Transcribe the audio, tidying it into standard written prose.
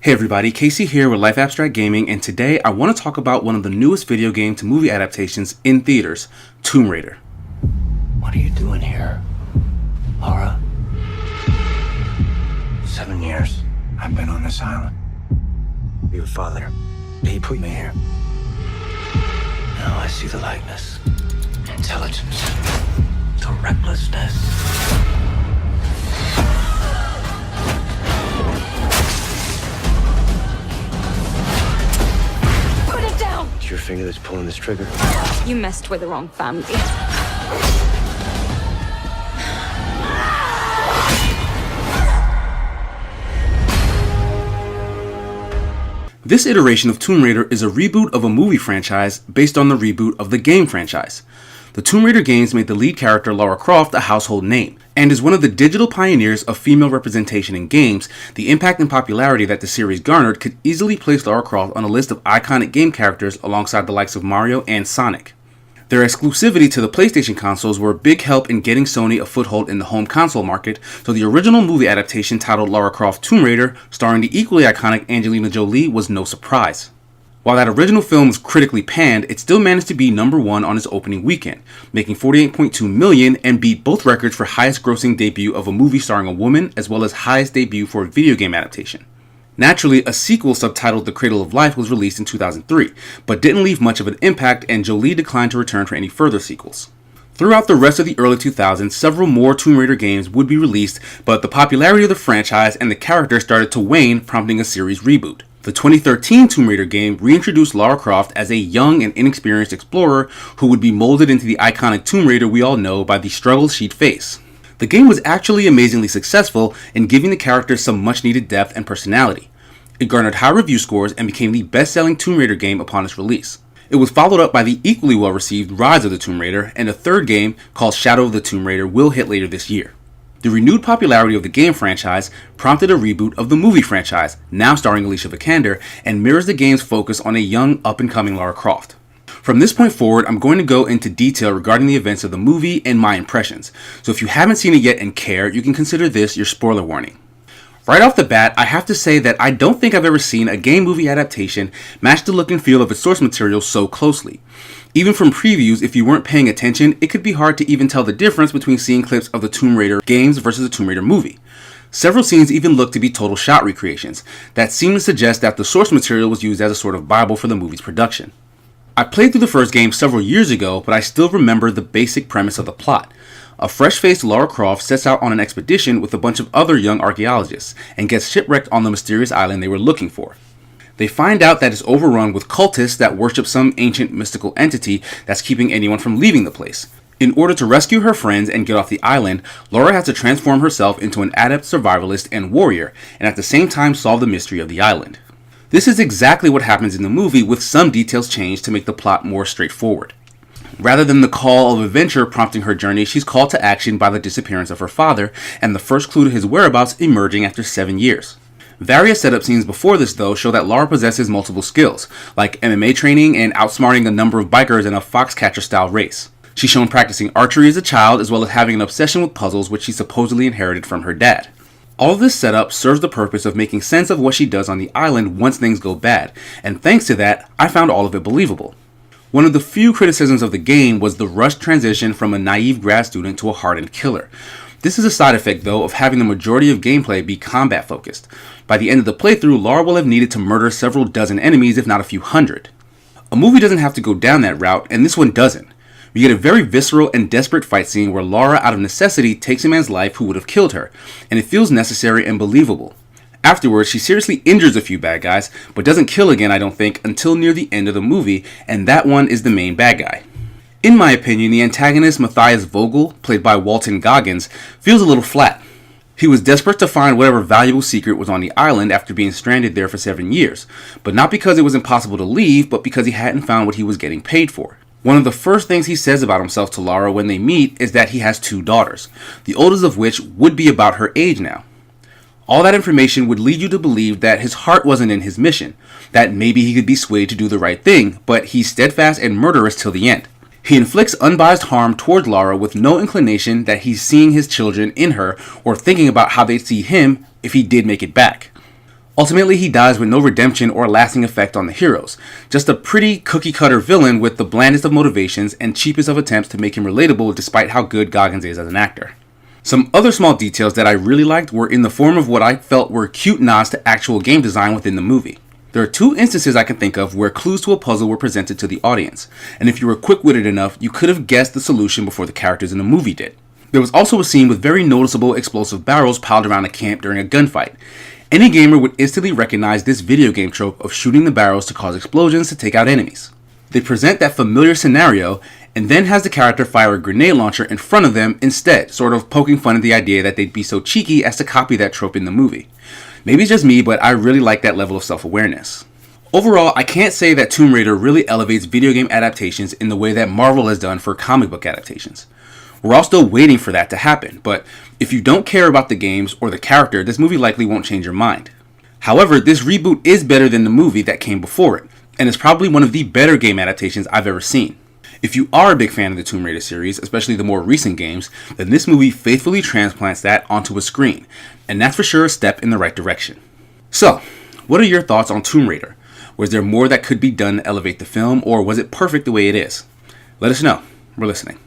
Hey everybody, Casey here with Life Abstract Gaming, and today I want to talk about one of the newest video game to movie adaptations in theaters, Tomb Raider. What are you doing here, Lara? 7 years I've been on this island. Your father, he put me here. Now I see the likeness, intelligence, the recklessness. It's your finger that's pulling this trigger. You messed with the wrong family. This iteration of Tomb Raider is a reboot of a movie franchise based on the reboot of the game franchise. The Tomb Raider games made the lead character Lara Croft a household name, and as one of the digital pioneers of female representation in games, the impact and popularity that the series garnered could easily place Lara Croft on a list of iconic game characters alongside the likes of Mario and Sonic. Their exclusivity to the PlayStation consoles were a big help in getting Sony a foothold in the home console market, so the original movie adaptation titled Lara Croft Tomb Raider, starring the equally iconic Angelina Jolie, was no surprise. While that original film was critically panned, it still managed to be #1 on its opening weekend, making $48.2 million and beat both records for highest grossing debut of a movie starring a woman as well as highest debut for a video game adaptation. Naturally, a sequel subtitled The Cradle of Life was released in 2003, but didn't leave much of an impact, and Jolie declined to return for any further sequels. Throughout the rest of the early 2000s, several more Tomb Raider games would be released, but the popularity of the franchise and the character started to wane, prompting a series reboot. The 2013 Tomb Raider game reintroduced Lara Croft as a young and inexperienced explorer who would be molded into the iconic Tomb Raider we all know by the struggles she'd face. The game was actually amazingly successful in giving the character some much needed depth and personality. It garnered high review scores and became the best-selling Tomb Raider game upon its release. It was followed up by the equally well-received Rise of the Tomb Raider, and a third game called Shadow of the Tomb Raider will hit later this year. The renewed popularity of the game franchise prompted a reboot of the movie franchise, now starring Alicia Vikander, and mirrors the game's focus on a young, up-and-coming Lara Croft. From this point forward, I'm going to go into detail regarding the events of the movie and my impressions, so if you haven't seen it yet and care, you can consider this your spoiler warning. Right off the bat, I have to say that I don't think I've ever seen a game movie adaptation match the look and feel of its source material so closely. Even from previews, if you weren't paying attention, it could be hard to even tell the difference between seeing clips of the Tomb Raider games versus the Tomb Raider movie. Several scenes even look to be total shot recreations that seem to suggest that the source material was used as a sort of Bible for the movie's production. I played through the first game several years ago, but I still remember the basic premise of the plot. A fresh-faced Lara Croft sets out on an expedition with a bunch of other young archaeologists and gets shipwrecked on the mysterious island they were looking for. They find out that it's overrun with cultists that worship some ancient mystical entity that's keeping anyone from leaving the place. In order to rescue her friends and get off the island, Lara has to transform herself into an adept survivalist and warrior, and at the same time solve the mystery of the island. This is exactly what happens in the movie, with some details changed to make the plot more straightforward. Rather than the call of adventure prompting her journey, she's called to action by the disappearance of her father, and the first clue to his whereabouts emerging after 7 years. Various setup scenes before this, though, show that Lara possesses multiple skills, like MMA training and outsmarting a number of bikers in a Foxcatcher-style race. She's shown practicing archery as a child, as well as having an obsession with puzzles, which she supposedly inherited from her dad. All of this setup serves the purpose of making sense of what she does on the island once things go bad, and thanks to that, I found all of it believable. One of the few criticisms of the game was the rushed transition from a naive grad student to a hardened killer. This is a side effect, though, of having the majority of gameplay be combat focused. By the end of the playthrough, Lara will have needed to murder several dozen enemies, if not a few hundred. A movie doesn't have to go down that route, and this one doesn't. We get a very visceral and desperate fight scene where Lara, out of necessity, takes a man's life who would have killed her, and it feels necessary and believable. Afterwards, she seriously injures a few bad guys, but doesn't kill again, I don't think, until near the end of the movie, and that one is the main bad guy. In my opinion, the antagonist Matthias Vogel, played by Walton Goggins, feels a little flat. He was desperate to find whatever valuable secret was on the island after being stranded there for 7 years, but not because it was impossible to leave, but because he hadn't found what he was getting paid for. One of the first things he says about himself to Lara when they meet is that he has 2 daughters, the oldest of which would be about her age now. All that information would lead you to believe that his heart wasn't in his mission, that maybe he could be swayed to do the right thing, but he's steadfast and murderous till the end. He inflicts unbiased harm toward Lara with no inclination that he's seeing his children in her or thinking about how they'd see him if he did make it back. Ultimately, he dies with no redemption or lasting effect on the heroes, just a pretty cookie-cutter villain with the blandest of motivations and cheapest of attempts to make him relatable despite how good Goggins is as an actor. Some other small details that I really liked were in the form of what I felt were cute nods to actual game design within the movie. There are 2 instances I can think of where clues to a puzzle were presented to the audience, and if you were quick-witted enough, you could have guessed the solution before the characters in the movie did. There was also a scene with very noticeable explosive barrels piled around a camp during a gunfight. Any gamer would instantly recognize this video game trope of shooting the barrels to cause explosions to take out enemies. They present that familiar scenario and then has the character fire a grenade launcher in front of them instead, sort of poking fun at the idea that they'd be so cheeky as to copy that trope in the movie. Maybe it's just me, but I really like that level of self-awareness. Overall, I can't say that Tomb Raider really elevates video game adaptations in the way that Marvel has done for comic book adaptations. We're all still waiting for that to happen, but if you don't care about the games or the character, this movie likely won't change your mind. However, this reboot is better than the movie that came before it, and is probably one of the better game adaptations I've ever seen. If you are a big fan of the Tomb Raider series, especially the more recent games, then this movie faithfully transplants that onto a screen, and that's for sure a step in the right direction. So, what are your thoughts on Tomb Raider? Was there more that could be done to elevate the film, or was it perfect the way it is? Let us know. We're listening.